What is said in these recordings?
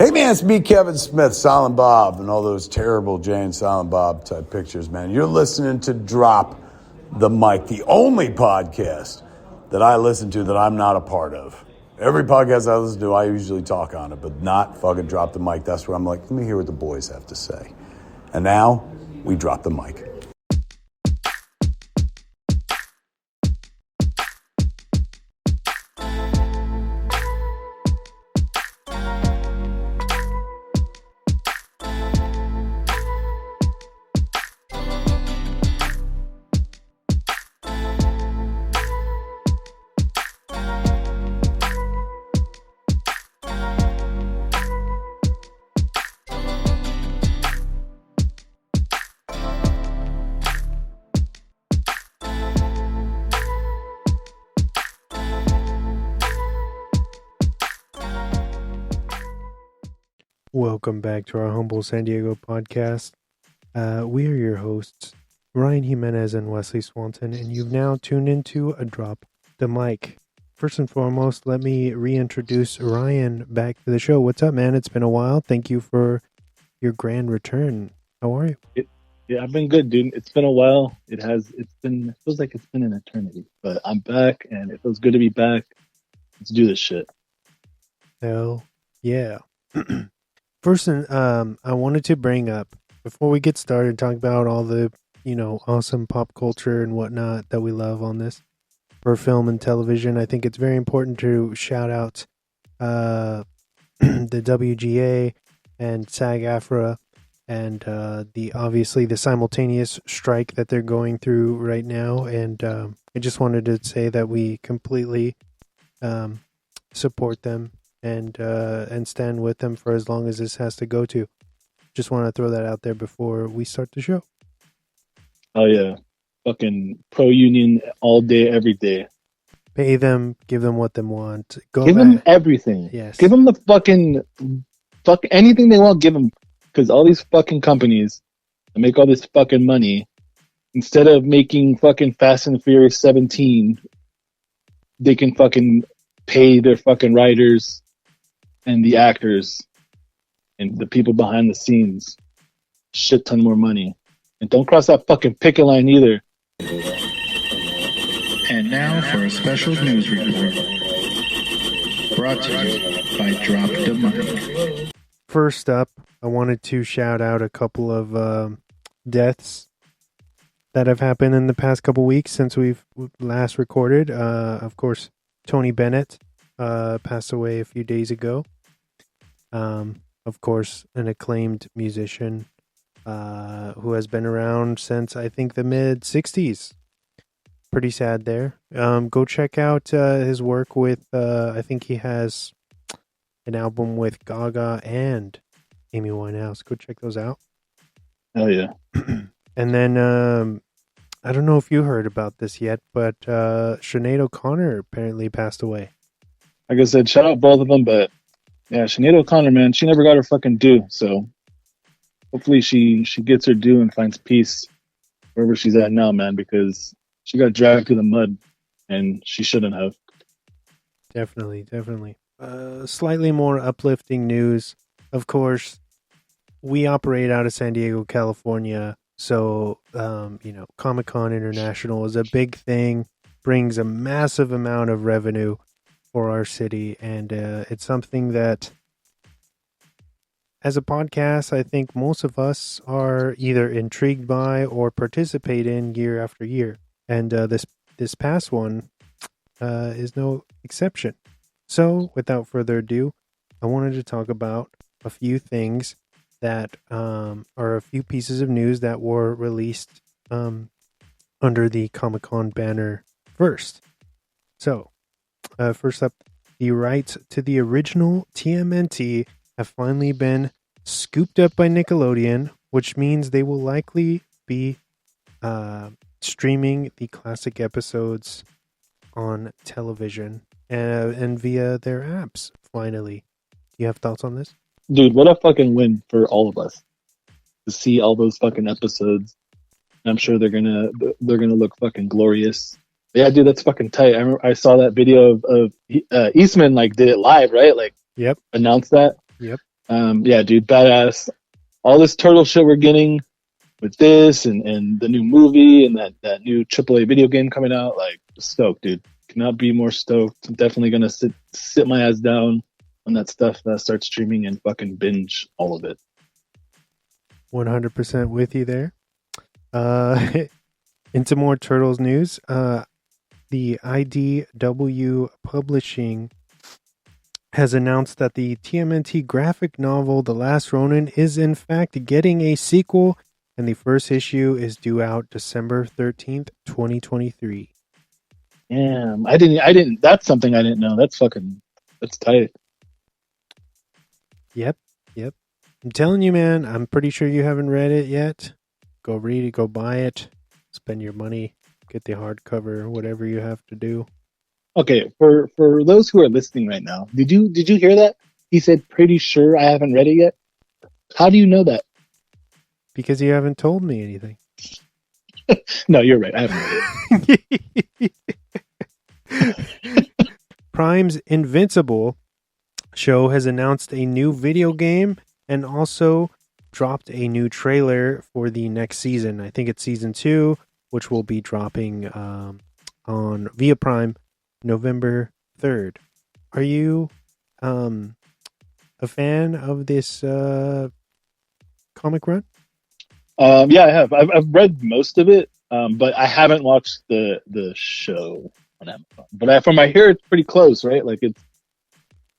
Hey man, it's me, Kevin Smith, Silent Bob, and all those terrible Jay and Silent Bob type pictures, man. You're listening to Drop the Mic, the only podcast that I listen to that I'm not a part of. Every podcast I listen to, I usually talk on it, but not fucking Drop the Mic. That's where I'm like, let me hear what the boys have to say. And now, we drop the mic. Welcome back to our humble San Diego podcast. We are your hosts, Ryan Jiminez and Wesley Swanson, and you've now tuned into a Drop the Mic. First and foremost, let me reintroduce Ryan back to the show. What's up, man? It's been a while. Thank you for your grand return. How are you? Yeah, I've been good, dude. It's been a while. It feels like it's been an eternity, but I'm back, and it feels good to be back. Let's do this shit. Hell yeah. First, I wanted to bring up, before we get started, talk about all the, awesome pop culture and whatnot that we love on this for film and television. I think it's very important to shout out the WGA and SAG-AFTRA and the simultaneous strike that they're going through right now. And I just wanted to say that we completely support them and stand with them for as long as this has to go to. Just want to throw that out there before we start the show. Oh yeah, fucking pro-union all day, every day. Pay them, give them what they want. Give them everything. Yes. Give them the fuck anything they want. Give them, because all these fucking companies that make all this fucking money, instead of making fucking Fast and Furious 17, they can fucking pay their fucking writers and the actors and the people behind the scenes shit ton more money. And don't cross that fucking picket line either. And now for a special news report. Brought to you by Drop the Mic. First up, I wanted to shout out a couple of deaths that have happened in the past couple weeks since we've last recorded. Of course, Tony Bennett passed away a few days ago. Of course, an acclaimed musician who has been around since, I think, the mid-'60s. Pretty sad there. Go check out his work with, I think he has an album with Gaga and Amy Winehouse. Go check those out. Oh, yeah. And then, I don't know if you heard about this yet, but Sinead O'Connor apparently passed away. Like I said, shout out both of them, but yeah, Sinead O'Connor, man, she never got her fucking due, so hopefully she gets her due and finds peace wherever she's at now, man, because she got dragged through the mud, and she shouldn't have. Definitely. Slightly more uplifting news. Of course, we operate out of San Diego, California, so, Comic-Con International is a big thing, brings a massive amount of revenue for our city, and it's something that, as a podcast, I think most of us are either intrigued by or participate in year after year, and this past one is no exception. So, without further ado, I wanted to talk about a few things that are a few pieces of news that were released under the Comic-Con banner first. So, first up, the rights to the original TMNT have finally been scooped up by Nickelodeon, which means they will likely be streaming the classic episodes on television and via their apps, finally. Do you have thoughts on this? Dude, what a fucking win for all of us to see all those fucking episodes. I'm sure they're gonna look fucking glorious. Yeah, dude, that's fucking tight. I saw that video of Eastman, like, did it live, right? Like, yep, announced that. Yep. Yeah, dude, badass. All this turtle shit we're getting with this and the new movie and that new AAA video game coming out, like, stoked, dude. Cannot be more stoked. I'm definitely gonna sit my ass down on that stuff, start streaming and fucking binge all of it. 100% with you there. Into more Turtles news. The IDW Publishing has announced that the TMNT graphic novel The Last Ronin is in fact getting a sequel, and the first issue is due out December 13th, 2023. Damn, I didn't. That's something I didn't know. That's tight. Yep. I'm telling you, man, I'm pretty sure you haven't read it yet. Go read it, go buy it, spend your money, get the hardcover, whatever you have to do. Okay, for those who are listening right now, did you hear that? He said, "Pretty sure I haven't read it yet." How do you know that? Because you haven't told me anything. No, you're right. I haven't read it. Prime's Invincible show has announced a new video game and also dropped a new trailer for the next season. I think it's season 2, which will be dropping on via Prime November 3rd. Are you a fan of this comic run? Yeah, I have. I've read most of it, but I haven't watched the show on Amazon. But from I hear it's pretty close, right? Like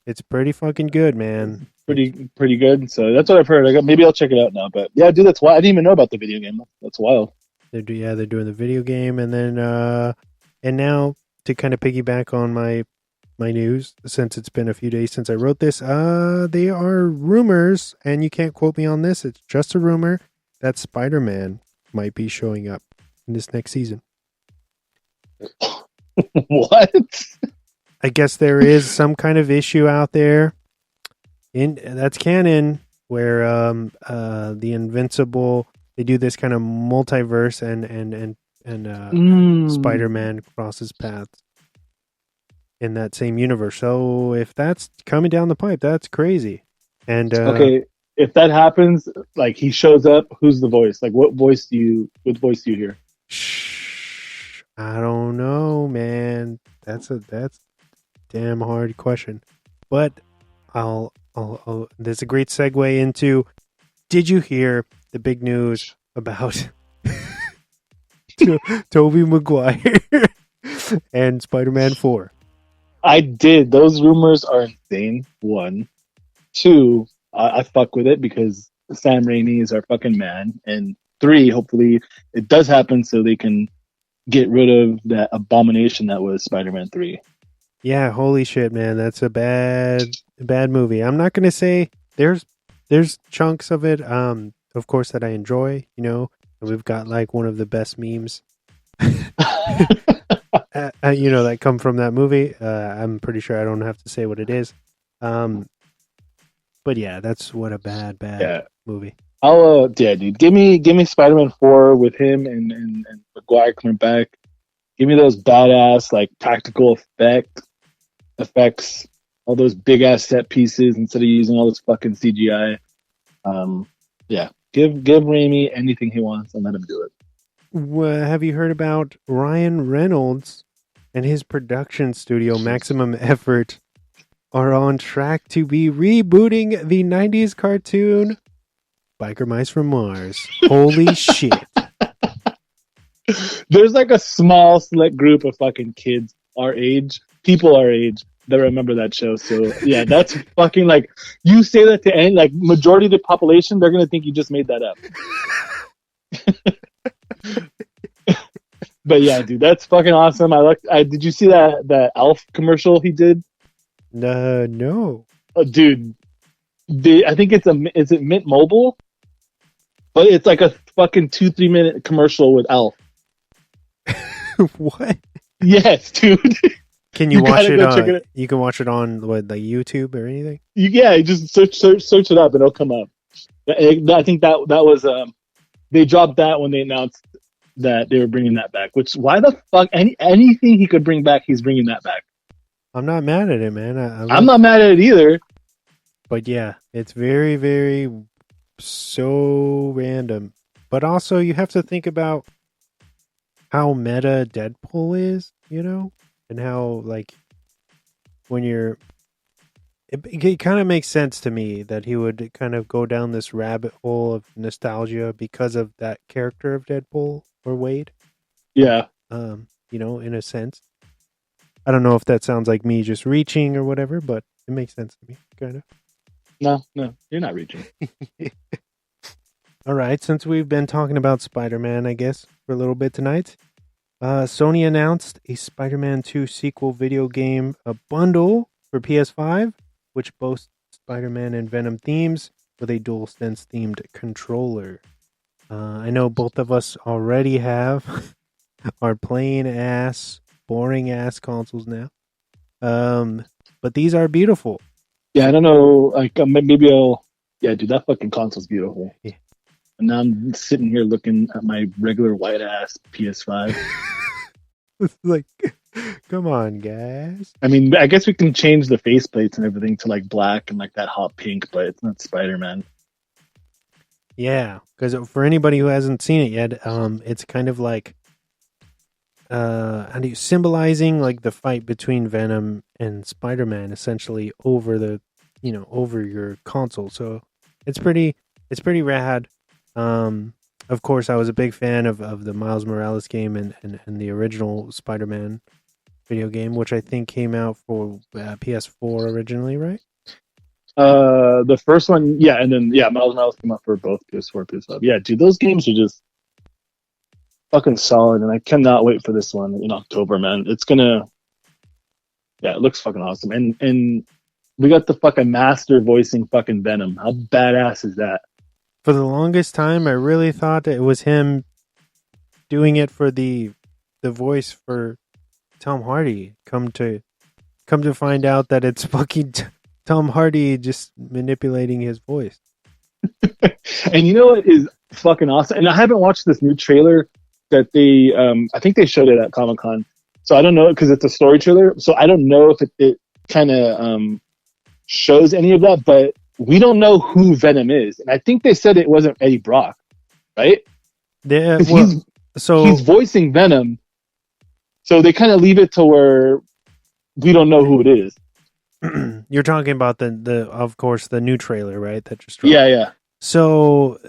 It's pretty fucking good, man. pretty good. So that's what I've heard. Maybe I'll check it out now. But yeah, dude, that's wild. I didn't even know about the video game. That's wild. They're doing the video game, and then and now to kind of piggyback on my news, since it's been a few days since I wrote this, they are rumors, and you can't quote me on this. It's just a rumor that Spider-Man might be showing up in this next season. What? I guess there is some kind of issue out there that's canon where the Invincible, they do this kind of multiverse and Spider-Man crosses paths in that same universe. So if that's coming down the pipe, that's crazy. And okay, if that happens, like he shows up, who's the voice? Like what voice do you hear? I don't know, man. That's damn hard question. But I'll there's a great segue into, did you hear the big news about Tobey Maguire and Spider-Man 4? I did. Those rumors are insane. 1, 2, I fuck with it because Sam Raimi is our fucking man. And 3, hopefully it does happen so they can get rid of that abomination that was Spider-Man 3. Yeah, holy shit, man. That's a bad movie. I'm not going to say there's chunks of it, of course, that I enjoy, you know, and we've got like one of the best memes, you know, that come from that movie. I'm pretty sure I don't have to say what it is. But yeah, that's what a bad movie. Yeah, dude. Give me Spider-Man 4 with him and Maguire coming back. Give me those badass like practical effects, all those big ass set pieces instead of using all this fucking CGI. Yeah, give Raimi anything he wants and let him do it. Have you heard about Ryan Reynolds and his production studio Maximum Effort are on track to be rebooting the 90s cartoon Biker Mice from Mars? Holy shit. There's like a small select group of fucking kids people our age that remember that show. So yeah, that's fucking like, you say that to any, like majority of the population, they're gonna think you just made that up. But yeah, dude, that's fucking awesome. Did you see that Alf commercial he did? No. Oh, dude, I think is it Mint Mobile? But it's like a fucking 2-3 minute commercial with Alf. What? Yes, dude. Can you watch it on? You can watch it on what, like YouTube or anything? Yeah, you just search it up and it'll come up. I think that was they dropped that when they announced that they were bringing that back. Which, why the fuck? Anything he could bring back, he's bringing that back. I'm not mad at it, man. I'm not mad at it either. But yeah, it's very, very so random. But also, you have to think about how meta Deadpool is, and how, like, when you're... It kind of makes sense to me that he would kind of go down this rabbit hole of nostalgia because of that character of Deadpool or Wade. Yeah. In a sense. I don't know if that sounds like me just reaching or whatever, but it makes sense to me, kind of. No, you're not reaching. All right, since we've been talking about Spider-Man, I guess, for a little bit tonight, Sony announced a Spider-Man 2 sequel video game, a bundle for PS5, which boasts Spider-Man and Venom themes with a DualSense themed controller. I know both of us already have our plain ass, boring ass consoles now. But these are beautiful. Yeah, I don't know. Like maybe I'll. Yeah, dude, that fucking console's beautiful. Yeah. And now I'm sitting here looking at my regular white ass PS5. Like, come on, guys. I mean, I guess we can change the faceplates and everything to like black and like that hot pink, but it's not Spider-Man. Yeah, because for anybody who hasn't seen it yet, it's kind of like symbolizing like the fight between Venom and Spider-Man, essentially over over your console. So it's pretty rad. Of course, I was a big fan of the Miles Morales game and the original Spider-Man video game, which I think came out for PS4 originally, right? The first one, yeah, and then Miles Morales came out for both PS4 and PS5. Yeah, dude, those games are just fucking solid, and I cannot wait for this one in October, man. It's gonna, it looks fucking awesome, and we got the fucking master voicing fucking Venom. How badass is that? For the longest time, I really thought it was him doing it for the voice for Tom Hardy. Come to find out that it's fucking Tom Hardy just manipulating his voice. And you know what is fucking awesome? And I haven't watched this new trailer that they, I think they showed it at Comic-Con. So I don't know, because it's a story trailer. So I don't know if it kind of shows any of that, but we don't know who Venom is. And I think they said it wasn't Eddie Brock, right? Yeah, he's voicing Venom. So they kind of leave it to where we don't know who it is. You're talking about the of course the new trailer, right? That just dropped. Yeah. So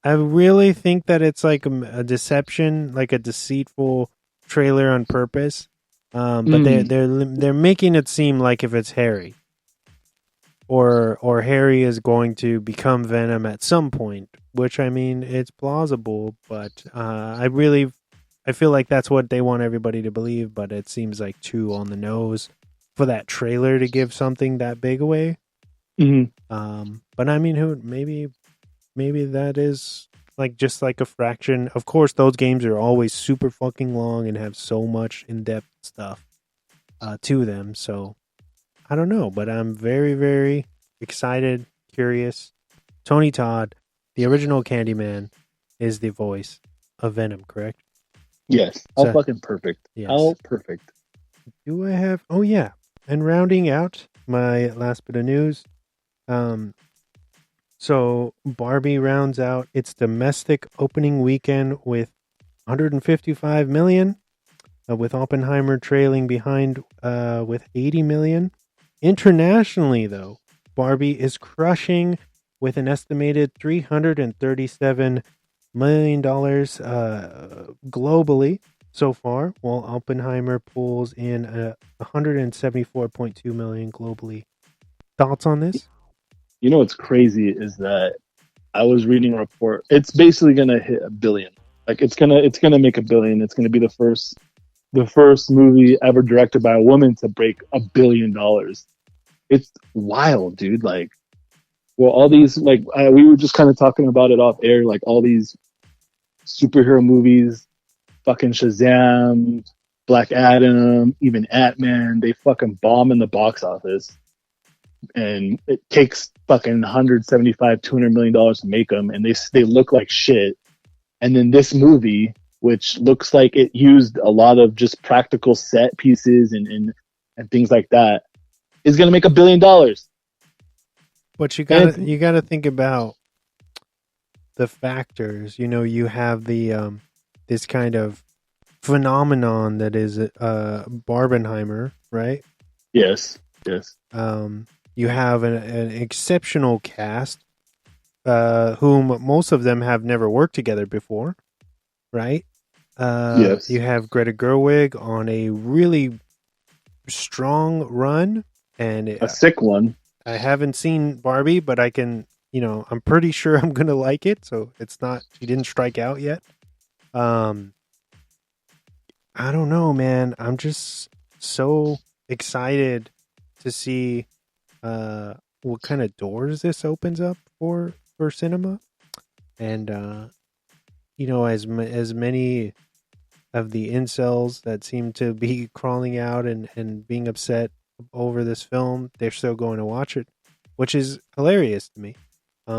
I really think that it's like a deception, like a deceitful trailer on purpose. But they're making it seem like if it's Harry, or Harry is going to become Venom at some point. Which, I mean, it's plausible, but I feel like that's what they want everybody to believe. But it seems like too on the nose for that trailer to give something that big away. Mm-hmm. But I mean, maybe that is like just like a fraction. Of course, those games are always super fucking long and have so much in-depth stuff to them. So I don't know, but I'm very, very excited, curious. Tony Todd, the original Candyman, is the voice of Venom, correct? Yes. How fucking perfect. Yes. How perfect. Do I have... Oh, yeah. And rounding out my last bit of news, so Barbie rounds out its domestic opening weekend with 155 million, with Oppenheimer trailing behind with 80 million. Internationally, though, Barbie is crushing with an estimated $337 million globally so far, while Oppenheimer pulls in 174.2 million globally. Thoughts on this? You know what's crazy is that I was reading a report. It's basically gonna hit $1 billion. Like it's gonna make $1 billion. It's gonna be the first movie ever directed by a woman to break $1 billion. It's wild, dude. Like, well, all these we were just kind of talking about it off air. Like all these superhero movies, fucking Shazam, Black Adam, even Ant-Man, they fucking bomb in the box office. And it takes fucking $175-200 million to make them, and they look like shit. And then this movie, which looks like it used a lot of just practical set pieces and things like that, is going to make $1 billion. But you And gotta think about the factors. You have the this kind of phenomenon that is Barbenheimer, right? yes. You have an exceptional cast, whom most of them have never worked together before, right? Yes. You have Greta Gerwig on a really strong run, and A sick one. I haven't seen Barbie, but I can, I'm pretty sure I'm gonna like it. So she didn't strike out yet. I don't know, man. I'm just so excited to see what kind of doors this opens up for cinema, and as many of the incels that seem to be crawling out and being upset over this film, they're still going to watch it, which is hilarious to me,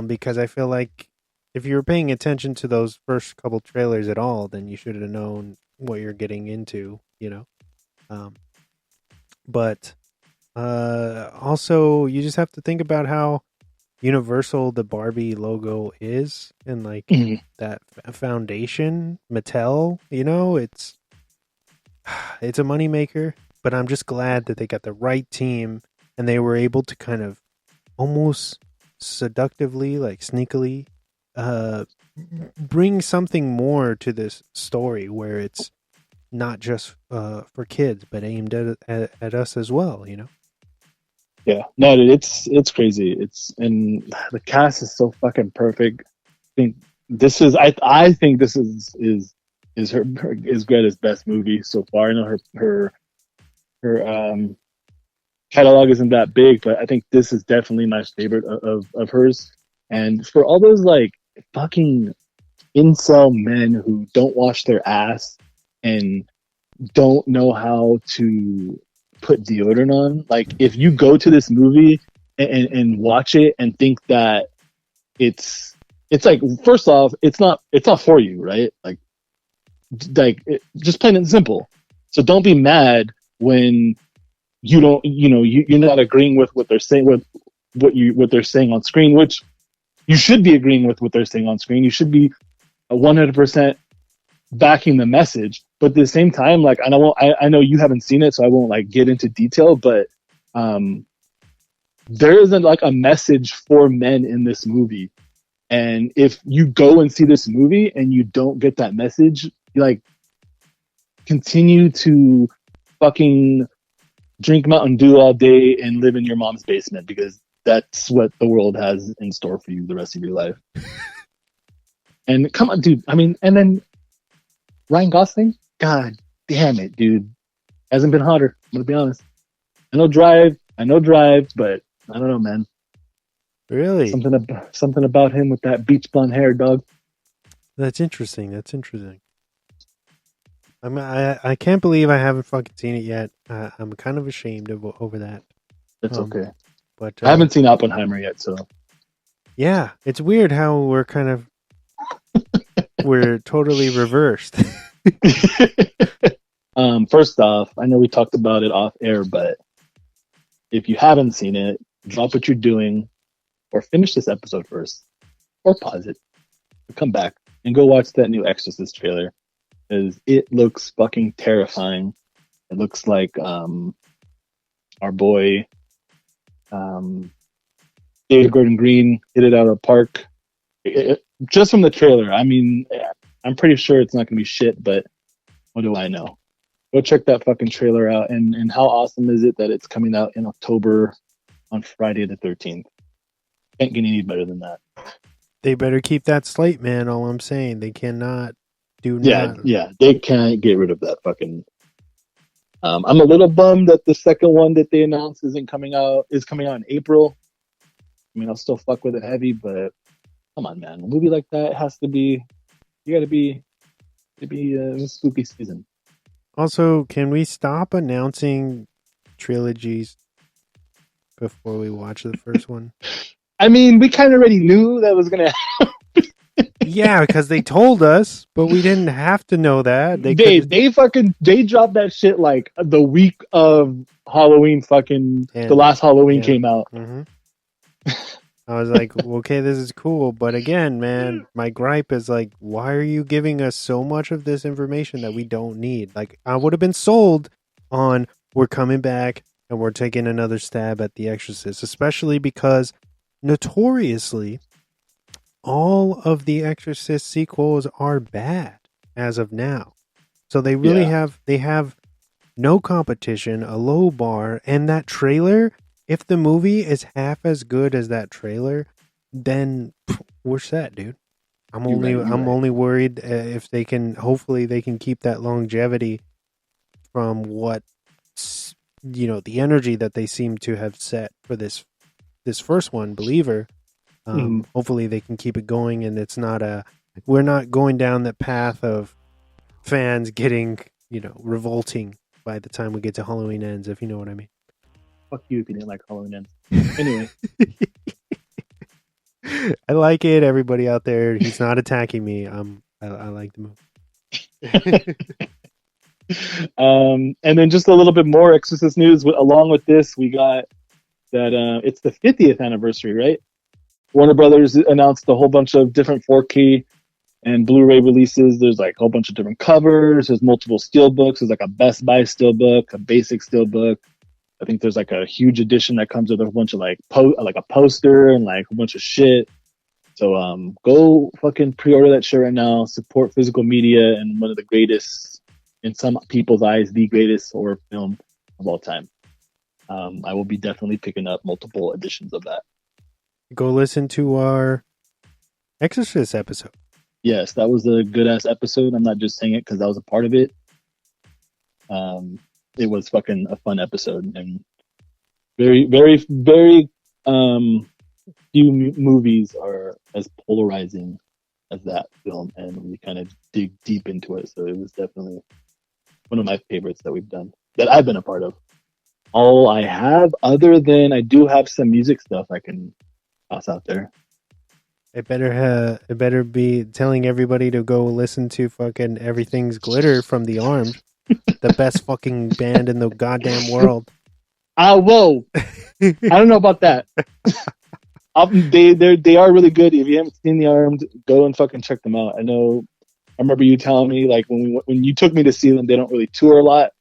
because I feel like if you were paying attention to those first couple trailers at all, then you should have known what you're getting into, but also you just have to think about how universal the Barbie logo is, and like that foundation, Mattel, it's a moneymaker, but I'm just glad that they got the right team and they were able to kind of almost seductively, like sneakily, bring something more to this story where it's not just for kids, but aimed at us as well, Yeah, no, dude, it's crazy. And the cast is so fucking perfect. I think this is her is Greta's best movie so far. I know her catalog isn't that big, but I think this is definitely my favorite of hers. And for all those like fucking incel men who don't wash their ass and don't know how to put deodorant on, like if you go to this movie and watch it and think that it's like, first off, it's not for you, right? Just plain and simple. So don't be mad when you don't, you're not agreeing with what they're saying, with what they're saying on screen, which you should be agreeing with what they're saying on screen. You should be 100% backing the message, but at the same time, like, I know you haven't seen it, so I won't like get into detail, but there isn't like a message for men in this movie. And if you go and see this movie and you don't get that message, like, continue to fucking drink Mountain Dew all day and live in your mom's basement, because that's what the world has in store for you the rest of your life. And come on, dude. I mean, and then Ryan Gosling, god damn it, dude, hasn't been hotter. I'm gonna be honest. I know Drive, but I don't know, man. Really? Something about him with that beach blonde hair, dog. That's interesting. I can't believe I haven't fucking seen it yet. I'm kind of ashamed over that. It's okay. But I haven't seen Oppenheimer yet, so yeah, it's weird how we're kind of we're totally reversed. First off, I know we talked about it off air, but if you haven't seen it, drop what you're doing, or finish this episode first, or pause it, or come back and go watch that new Exorcist trailer, because it looks fucking terrifying. It looks like our boy David Gordon Green hit it out of the park. Just from the trailer, I mean, I'm pretty sure it's not going to be shit, but what do I know? Go check that fucking trailer out. And how awesome is it that it's coming out in October on Friday the 13th? Can't get any better than that. They better keep that slate, man. All I'm saying, they cannot do. Yeah, they can't get rid of that fucking. I'm a little bummed that the second one that they announced is coming out in April. I mean, I'll still fuck with it heavy, but come on, man. A movie like that has to be. You got to be spooky season. Also, can we stop announcing trilogies before we watch the first one? I mean, we kind of already knew that was gonna happen. Yeah, because they told us, but we didn't have to know that. They dropped that shit like the week of Halloween. The last Halloween came out. Mm-hmm. I was like, okay, this is cool. But again, man, my gripe is like, why are you giving us so much of this information that we don't need? Like, I would have been sold on we're coming back and we're taking another stab at The Exorcist, especially because notoriously, all of the Exorcist sequels are bad as of now. So they really have no competition, a low bar, and that trailer, if the movie is half as good as that trailer, then we're set, dude. I'm only worried if they can, hopefully they can keep that longevity from what, the energy that they seem to have set for this first one, Believer. Hopefully they can keep it going, and we're not going down the path of fans getting, revolting by the time we get to Halloween Ends, if you know what I mean. Fuck you if you didn't like Halloween Ends. Anyway. I like it. Everybody out there, he's not attacking me. I like the movie. And then just a little bit more Exorcist news. Along with this, we got that it's the 50th anniversary, right? Warner Brothers announced a whole bunch of different 4K and Blu-ray releases. There's like a whole bunch of different covers. There's multiple steelbooks. There's like a Best Buy steelbook, a basic steelbook. I think there's like a huge edition that comes with a bunch of like a poster and like a bunch of shit. So go fucking pre-order that shit right now. Support physical media and one of the greatest, in some people's eyes, the greatest horror film of all time. I will be definitely picking up multiple editions of that. Go listen to our Exorcist episode. Yes, that was a good ass episode. I'm not just saying it because I was a part of it. It was fucking a fun episode, and very, very, very few movies are as polarizing as that film, and we kind of dig deep into it. So it was definitely one of my favorites that we've done, that I've been a part of. All I have, other than I do have some music stuff I can toss out there. It better be telling everybody to go listen to fucking Everything's Glitter from The Armed, the best fucking band in the goddamn world. Whoa! I don't know about that. They are really good. If you haven't seen The Armed, go and fucking check them out. I remember you telling me like when you took me to see them, they don't really tour a lot,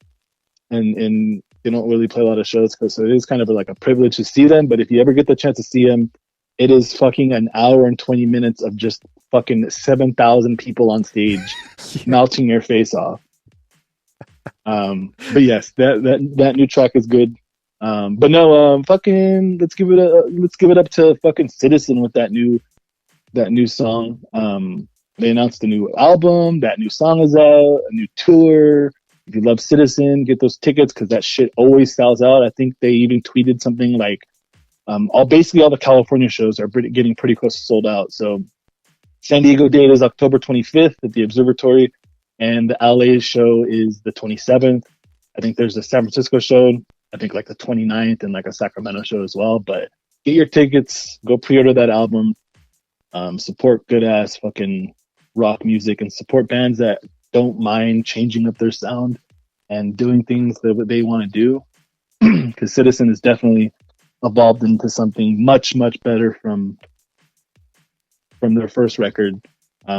and they don't really play a lot of shows, so it is kind of like a privilege to see them. But if you ever get the chance to see them, it is fucking an hour and 20 minutes of just fucking 7,000 people on stage melting your face off. But yes, that new track is good. But no, fucking let's give it up to fucking Citizen with that new song. They announced a new album. That new song is out. A new tour. If you love Citizen, get those tickets because that shit always sells out. I think they even tweeted something like, all the California shows are getting pretty close to sold out. So San Diego date is October 25th at the Observatory, and the LA show is the 27th. I think there's a San Francisco show, I think like the 29th, and like a Sacramento show as well. But get your tickets, go pre-order that album, support good ass fucking rock music, and support bands that don't mind changing up their sound and doing things that they want to do. Because Citizen is definitely evolved into something much, much better from their first record,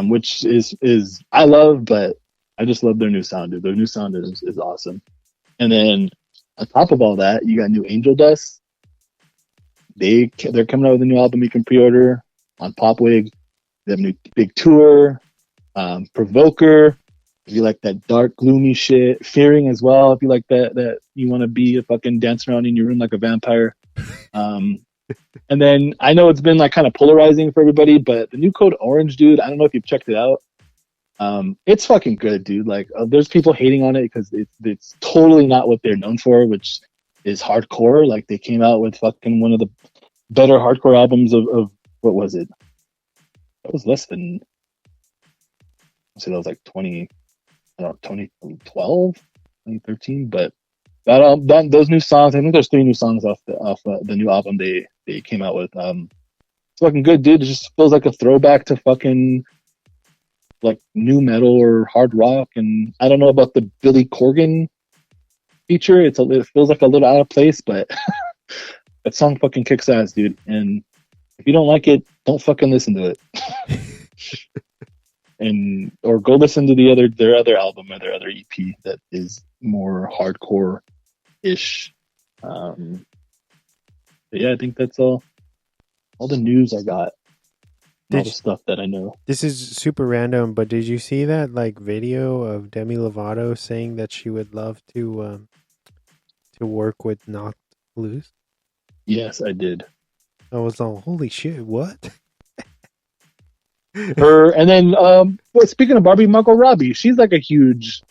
which is I love, but I just love their new sound, dude. Their new sound is awesome. And then on top of all that, you got new Angel Dust. They're coming out with a new album you can pre-order on Popwig. They have a new big tour. Provoker, if you like that dark, gloomy shit. Fearing as well, if you like that you want to be a fucking dance around in your room like a vampire. And then I know it's been like kind of polarizing for everybody, but the new Code Orange, dude, I don't know if you've checked it out. It's fucking good, dude. Like there's people hating on it because it's totally not what they're known for, which is hardcore. Like they came out with fucking one of the better hardcore albums of what was it? That was less than, I'd say that was like 2012, 2013, but those new songs, I think there's 3 new songs off the new album they came out with. It's fucking good, dude. It just feels like a throwback to fucking like new metal or hard rock. And I don't know about the Billy Corgan feature. It feels like a little out of place, but that song fucking kicks ass, dude. And If you don't like it, don't fucking listen to it. Or go listen to their other album or their other EP that is more hardcore ish. But yeah, I think that's all the news I got. All the stuff that I know. This is super random, but did you see that like video of Demi Lovato saying that she would love to work with Knocked Loose? Yes, I did. I was all, holy shit, what? Her, and then speaking of Barbie, Margot Robbie, she's like a huge,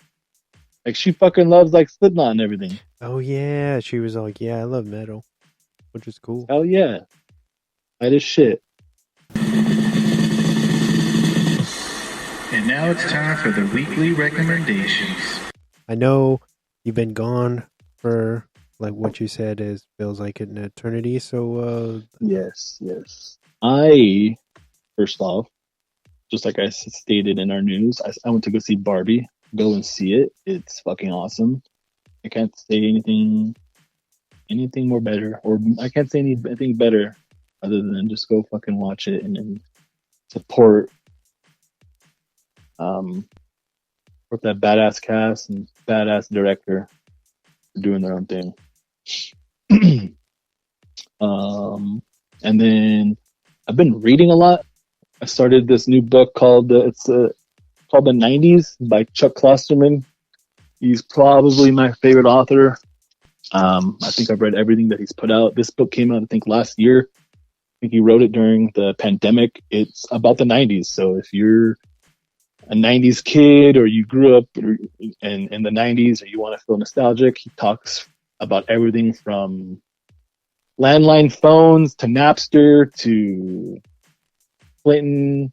like she fucking loves like Slipknot and everything. Oh yeah, she was like, yeah, I love metal, which is cool. Hell yeah, that is shit. And now it's time for the weekly recommendations. I know you've been gone for, like what you said is feels like an eternity. So yes. I first off, just like I stated in our news, I went to go see Barbie. Go and see it. It's fucking awesome. I can't say anything more better, or I can't say anything better other than just go fucking watch it and support that badass cast and badass director for doing their own thing. And then I've been reading a lot. I started this new book called The 90s by Chuck Klosterman. He's probably my favorite author. I think I've read everything that he's put out. This book came out, I think, last year. I think he wrote it during the pandemic. It's about the 90s. So if you're a 90s kid or you grew up in the 90s or you want to feel nostalgic, he talks about everything from landline phones to Napster to Clinton,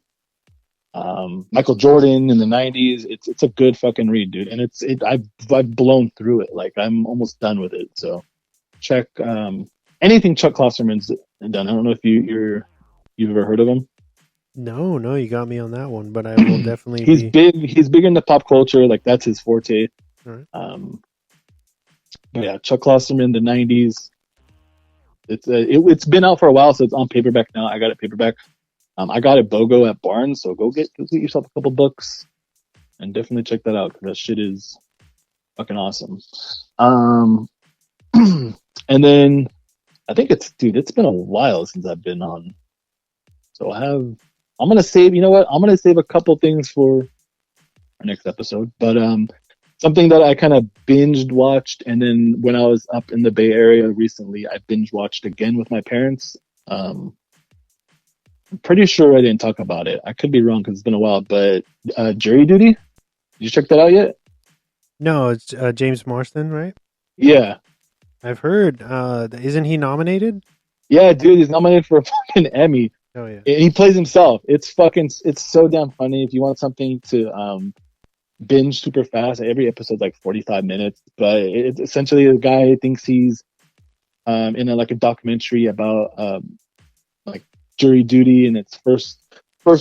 Michael Jordan in the 90s. It's a good fucking read, dude. And I've blown through it. Like I'm almost done with it. So check anything Chuck Klosterman's done. I don't know if you've ever heard of him. No, you got me on that one, but I will definitely. He's big into pop culture. Like that's his forte. All right. But yeah, Chuck Klosterman, the 90s. It's been out for a while, so it's on paperback now. I got it paperback. I got it BOGO at Barnes, so go get yourself a couple books and definitely check that out because that shit is fucking awesome. And then I think it's been a while since I've been on, so I'm gonna save. You know what? I'm gonna save a couple things for our next episode, but something that I kind of binged watched, and then when I was up in the Bay Area recently, I binge watched again with my parents. I'm pretty sure I didn't talk about it. I could be wrong because it's been a while, but Jury Duty? Did you check that out yet? No, it's James Marsden, right? Yeah. I've heard. Isn't he nominated? Yeah, dude, he's nominated for a fucking Emmy. Oh, yeah. And he plays himself. It's so damn funny. If you want something to binge super fast, every episode's like 45 minutes, but it's essentially the guy thinks he's in a documentary about like jury duty, and it's first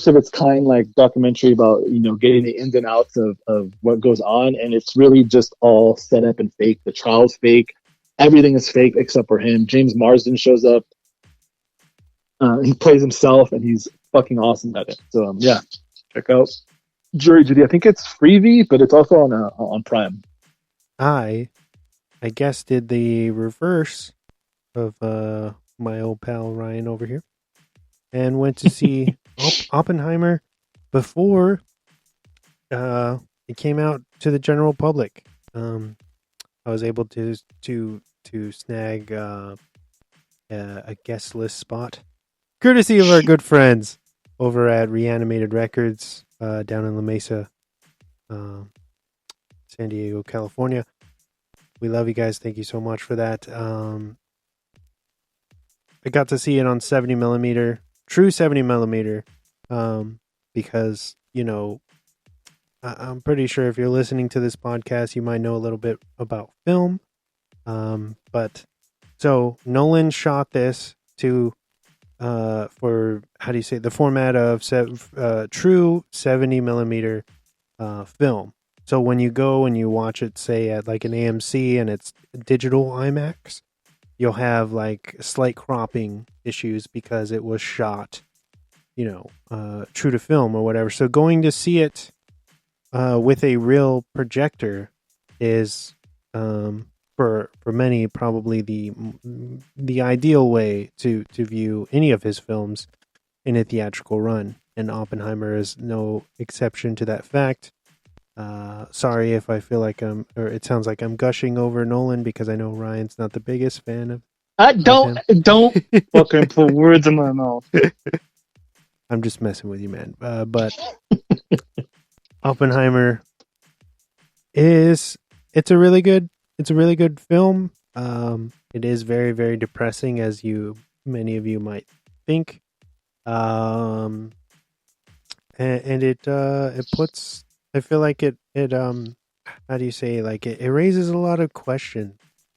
of its kind like documentary about getting the ins and outs of what goes on, and it's really just all set up and fake. The trial's fake, everything is fake except for him. James Marsden shows up, he plays himself, and he's fucking awesome at it. So yeah, check out Jury Duty. I think it's Freevee, but it's also on Prime. I guess did the reverse of my old pal Ryan over here, and went to see Oppenheimer before it came out to the general public. I was able to snag a guest list spot, courtesy of our good friends over at Reanimated Records down in La Mesa, San Diego, California. We love you guys. Thank you so much for that. I got to see it on 70 millimeter, true 70 millimeter, because, I'm pretty sure if you're listening to this podcast, you might know a little bit about film. But so Nolan shot this to, for, how do you say, the format of true 70 millimeter film. So when you go and you watch it, say at like an AMC and it's digital IMAX, you'll have like slight cropping issues because it was shot, true to film or whatever. So going to see it with a real projector is for many probably the ideal way to view any of his films in a theatrical run, and Oppenheimer is no exception to that fact. Sorry if I feel like it sounds like I'm gushing over Nolan, because I know Ryan's not the biggest fan of Don't fucking put words in my mouth. I'm just messing with you, man. But Oppenheimer it's a really good film. It is very, very depressing, as many of you might think. And it puts, I feel like it how do you say, like it raises a lot of questions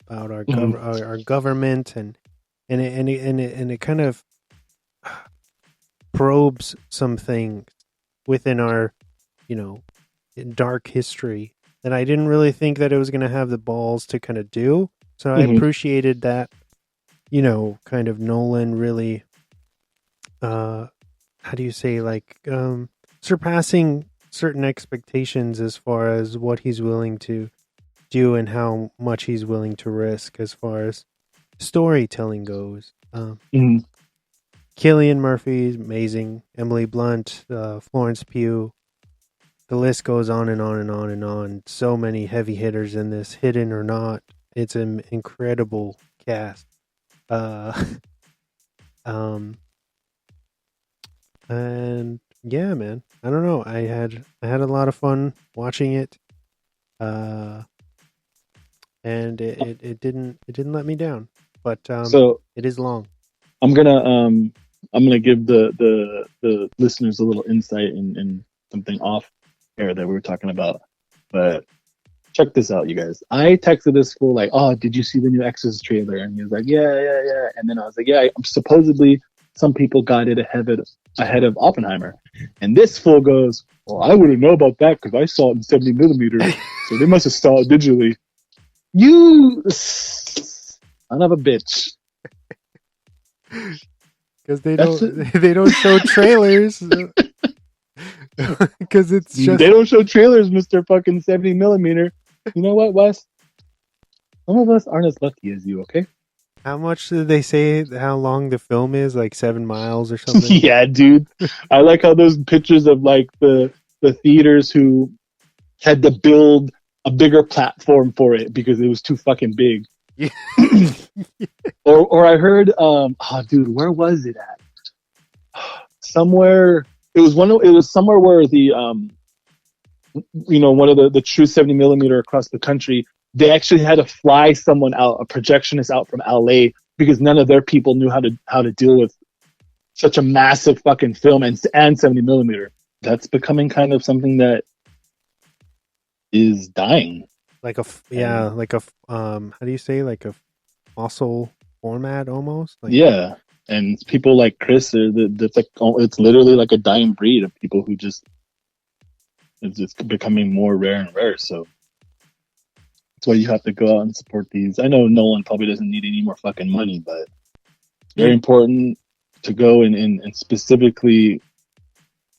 about our our government, and it kind of probes some things within our dark history that I didn't really think that it was going to have the balls to kind of do. So I appreciated that, kind of Nolan really, how do you say, like, surpassing certain expectations as far as what he's willing to do and how much he's willing to risk as far as storytelling goes. Cillian Murphy, amazing. Emily Blunt, Florence Pugh. The list goes on and on and on and on. So many heavy hitters in this, hidden or not. It's an incredible cast. And yeah, man, I don't know. I had a lot of fun watching it. And it didn't let me down. But so it is long. I'm gonna give the listeners a little insight in something off air that we were talking about. But check this out, you guys. I texted this fool like, "Oh, did you see the new Exorcist trailer?" And he was like, "Yeah." And then I was like, "Yeah, supposedly some people got it ahead of Oppenheimer." And this fool goes, "Well, I wouldn't know about that because I saw it in 70 millimeters, so they must have saw it digitally." You son of a bitch. Because they don't show trailers. Because it's just, they don't show trailers, Mr. fucking 70 millimeter. You know what, Wes? Some of us aren't as lucky as you, okay? How much did they say how long the film is? Like 7 miles or something? Yeah, dude. I like how those pictures of like the theaters who had to build a bigger platform for it because it was too fucking big. Or I heard, dude, where was it at? Somewhere. It was somewhere where the one of the true 70 millimeter across the country, they actually had to fly someone out, a projectionist out from LA, because none of their people knew how to deal with such a massive fucking film and 70 millimeter. That's becoming kind of something that is dying. Like how do you say, like a fossil format almost? Like, yeah. And people like Chris, it's literally like a dying breed of people who it's just becoming more rare and rare. So that's why you have to go out and support these. I know Nolan probably doesn't need any more fucking money, but it's very important to go and specifically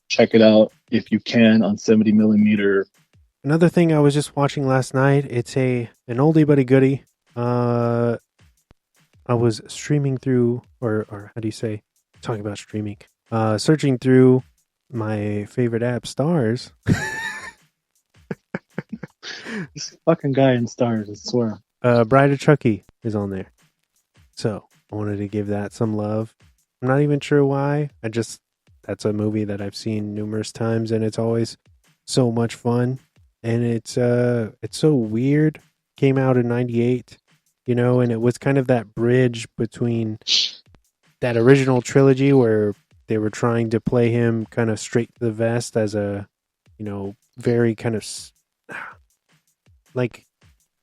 check it out if you can on 70 millimeter. Another thing I was just watching last night, it's an oldie but a goodie. I was streaming through, or how do you say, talking about streaming, searching through my favorite app, Stars. This fucking guy in Stars, I swear. Bride of Chucky is on there. So I wanted to give that some love. I'm not even sure why. That's a movie that I've seen numerous times, and it's always so much fun. And it's so weird. Came out in 98. And it was kind of that bridge between that original trilogy where they were trying to play him kind of straight to the vest as a, very kind of like,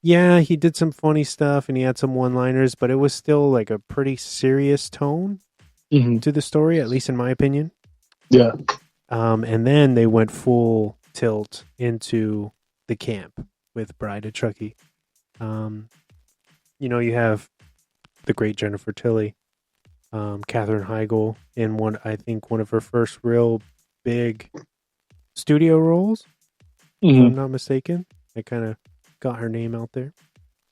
yeah, he did some funny stuff and he had some one-liners, but it was still like a pretty serious tone to the story, at least in my opinion. Yeah. And then they went full tilt into the camp with Bride of Chucky. You have the great Jennifer Tilly, Katherine Heigl in one of her first real big studio roles, if I'm not mistaken. I kind of got her name out there.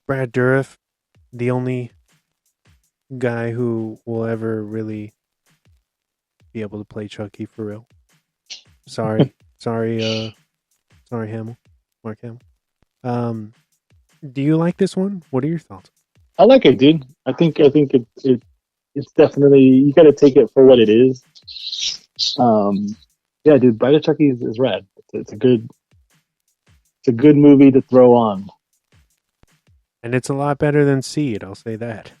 Brad Dourif, the only guy who will ever really be able to play Chucky for real. Sorry, Hamill, Mark Hamill. Do you like this one? What are your thoughts? I like it, dude. I think it's definitely, you got to take it for what it is. Yeah, dude, Bride of Chucky is rad. It's a good movie to throw on. And it's a lot better than Seed, I'll say that.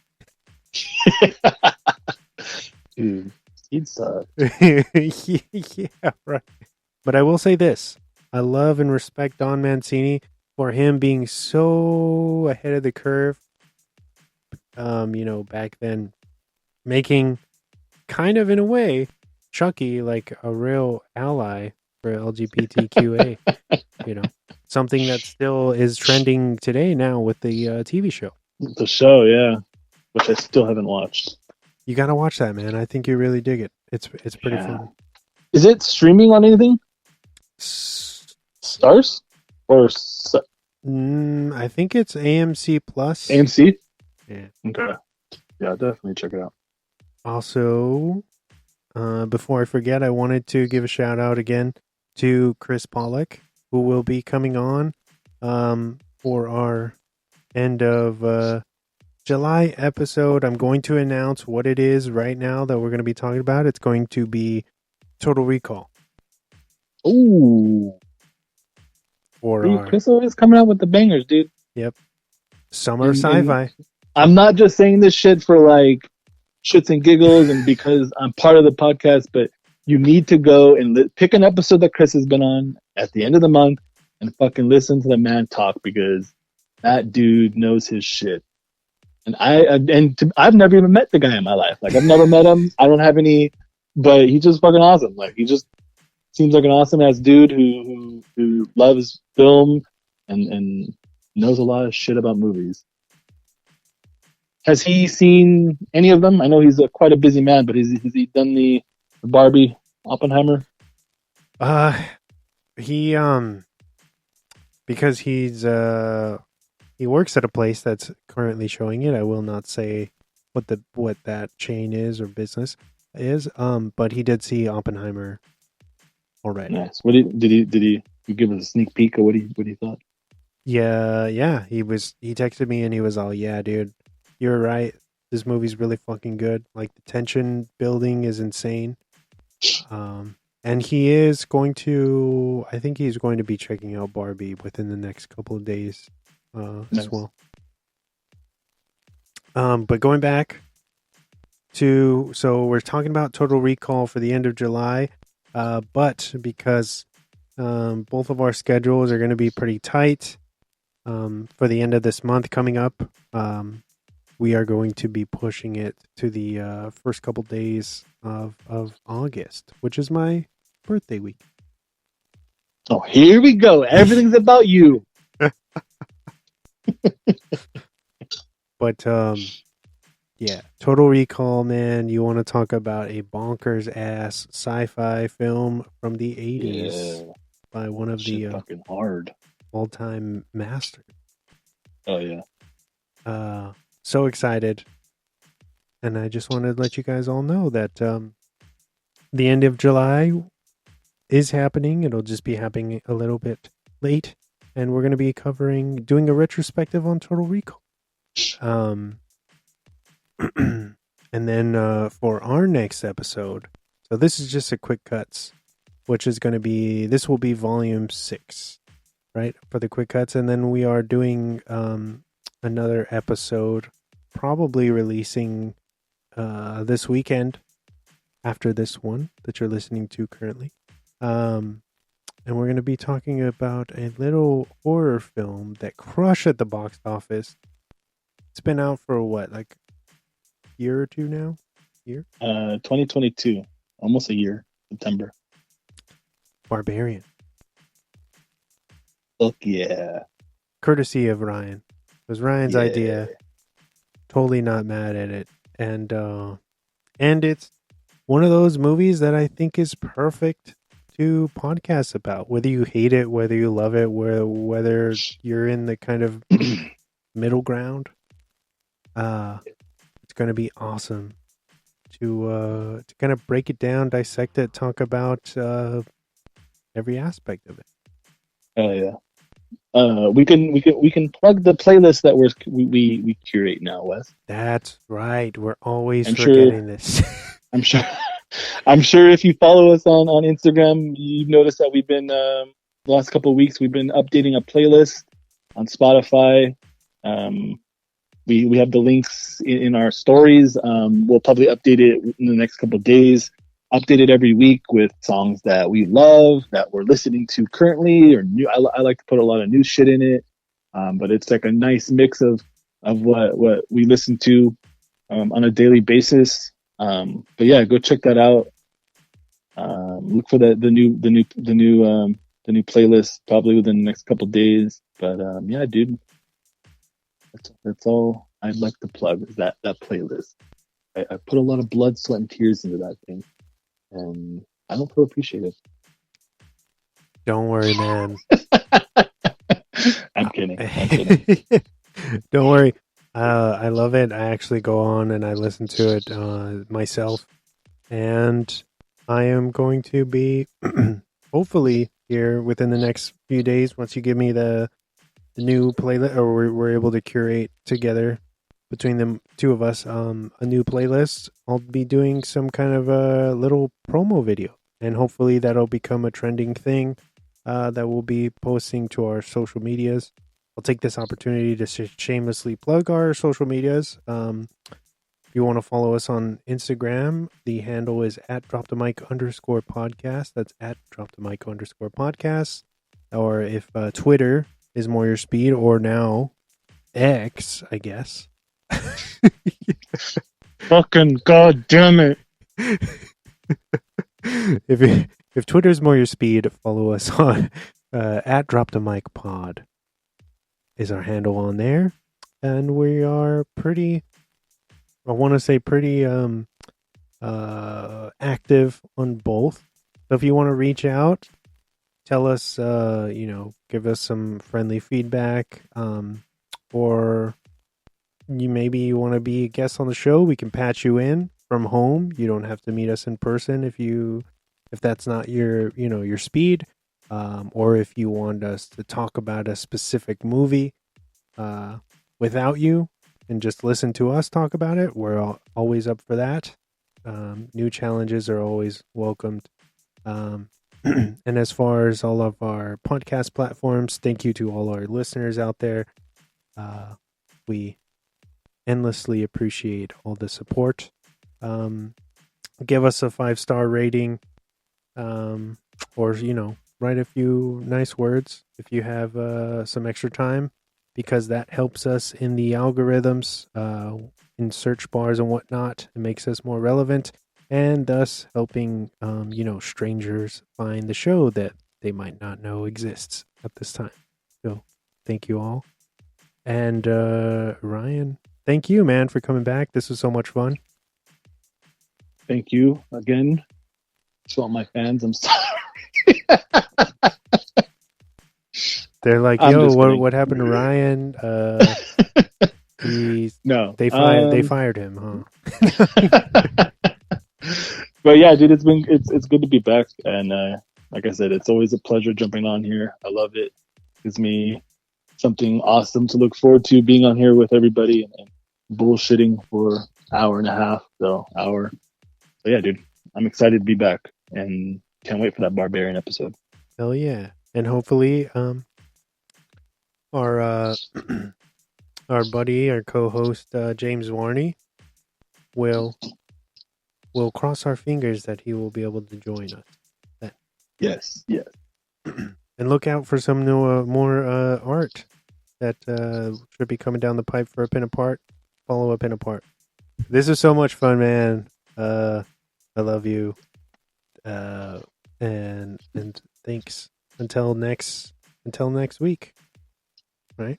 Dude, Seed sucks. Yeah, right. But I will say this. I love and respect Don Mancini for him being so ahead of the curve. Back then, making kind of, in a way, Chucky like a real ally for LGBTQA. Something that still is trending today now with the TV show. The show, yeah, which I still haven't watched. You gotta watch that, man. I think you really dig it. It's pretty fun. Is it streaming on anything? Stars or I think it's AMC Plus. AMC? Yeah. Okay. Yeah, definitely check it out. Also, before I forget, I wanted to give a shout out again to Chris Pollock, who will be coming on for our end of July episode. I'm going to announce what it is right now that we're going to be talking about. It's going to be Total Recall. Ooh. Chris always coming out with the bangers, dude. Yep. Summer sci-fi. I'm not just saying this shit for like shits and giggles and because I'm part of the podcast, but you need to go and pick an episode that Chris has been on at the end of the month and fucking listen to the man talk, because that dude knows his shit. And I've never even met the guy in my life. Like, I've never met him. I don't have any, but he's just fucking awesome. Like, he just seems like an awesome ass dude who loves film and knows a lot of shit about movies. Has he seen any of them? I know he's quite a busy man, but has he done the Barbie Oppenheimer? He because he works at a place that's currently showing it. I will not say what that chain is or business is. But he did see Oppenheimer already. Nice. What did he give us a sneak peek of what he thought? Yeah. He texted me and he was all, "Yeah, dude, you're right. This movie's really fucking good. Like, the tension building is insane." And he is going to, I think he's going to be checking out Barbie within the next couple of days as well. But going back so we're talking about Total Recall for the end of July, but because both of our schedules are going to be pretty tight for the end of this month coming up, we are going to be pushing it to the first couple days of August, which is my birthday week. Oh, here we go. Everything's about you. But yeah, Total Recall, man. You want to talk about a bonkers ass sci-fi film from the 80s by one of the fucking hard all-time masters. Oh yeah. So excited. And I just wanted to let you guys all know that the end of July is happening. It'll just be happening a little bit late. And we're going to be doing a retrospective on Total Recall. And then for our next episode, so this is just a quick cuts, which is going to be, this will be volume 6, right? For the quick cuts. And then we are doing another episode, probably releasing this weekend after this one that you're listening to currently. And we're going to be talking about a little horror film that crushed at the box office. It's been out for what, like a year or two now? 2022, almost a year, September. Barbarian. Fuck yeah. Courtesy of Ryan. It was Ryan's idea. totally not mad at it. And it's one of those movies that I think is perfect to podcast about. Whether you hate it, whether you love it, whether you're in the kind of middle ground, it's going to be awesome to kind of break it down, dissect it, talk about every aspect of it. Oh yeah. We can plug the playlist that we curate now, Wes. That's right. We're always I'm forgetting this. I'm sure. I'm sure if you follow us on Instagram, you've noticed that we've been the last couple of weeks we've been updating a playlist on Spotify. We have the links in our stories. We'll probably update it in the next couple of days. Update it every week with songs that we love, that we're listening to currently, or new. I like to put a lot of new shit in it, but it's like a nice mix of what we listen to on a daily basis. But yeah, go check that out. Look for the new playlist probably within the next couple of days. But yeah, dude, that's all I'd like to plug is that playlist. I put a lot of blood, sweat, and tears into that thing, and I don't feel appreciated. Don't worry, man. I'm kidding. Don't worry. I love it. I actually go on and I listen to it myself. And I am going to be hopefully here within the next few days, once you give me the new playlist, or we're able to curate together between the two of us a new playlist. I'll be doing some kind of a little promo video, and hopefully that'll become a trending thing that we'll be posting to our social medias. I'll take this opportunity to shamelessly plug our social medias. If you want to follow us on Instagram, the handle is @dropthemic_podcast. That's @dropthemic_podcast. Or if Twitter is more your speed, or now X, I guess. Fucking goddamn it! If Twitter's more your speed, follow us on @dropthemicpod is our handle on there, and we are pretty. I want to say pretty active on both. So if you want to reach out, tell us, give us some friendly feedback, or maybe you want to be a guest on the show, we can patch you in from home. You don't have to meet us in person if that's not your speed, or if you want us to talk about a specific movie without you and just listen to us talk about it. We're always up for that. New challenges are always welcomed. And as far as all of our podcast platforms, thank you to all our listeners out there. We endlessly appreciate all the support. Give us a 5-star rating, or write a few nice words if you have some extra time, because that helps us in the algorithms, in search bars and whatnot. It makes us more relevant, and thus helping strangers find the show that they might not know exists at this time. So thank you all. And Ryan, thank you, man, for coming back. This was so much fun. Thank you again to all my fans. I'm sorry. They're like, yo, what happened to Ryan? They fired him, huh? But yeah, dude, it's good to be back, and like I said, it's always a pleasure jumping on here. I love it. Gives me something awesome to look forward to, being on here with everybody and bullshitting for hour and a half, hour. So yeah, dude, I'm excited to be back and can't wait for that Barbarian episode. Hell yeah. And hopefully our our buddy, our co-host James Warney will cross our fingers that he will be able to join us then. Yes. And look out for some new more art that should be coming down the pipe for a Pin Apart. Follow a Pin Apart. This is so much fun, man. I love you. And thanks until next week. Right?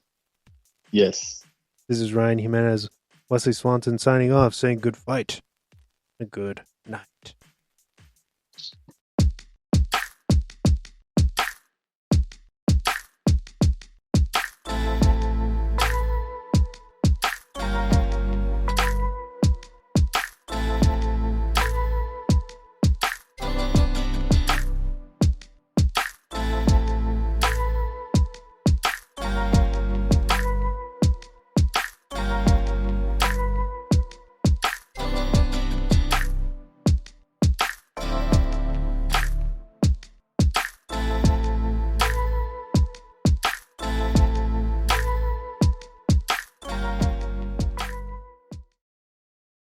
Yes. This is Ryan Jiminez Wesley Swanson signing off, saying good fight. Good.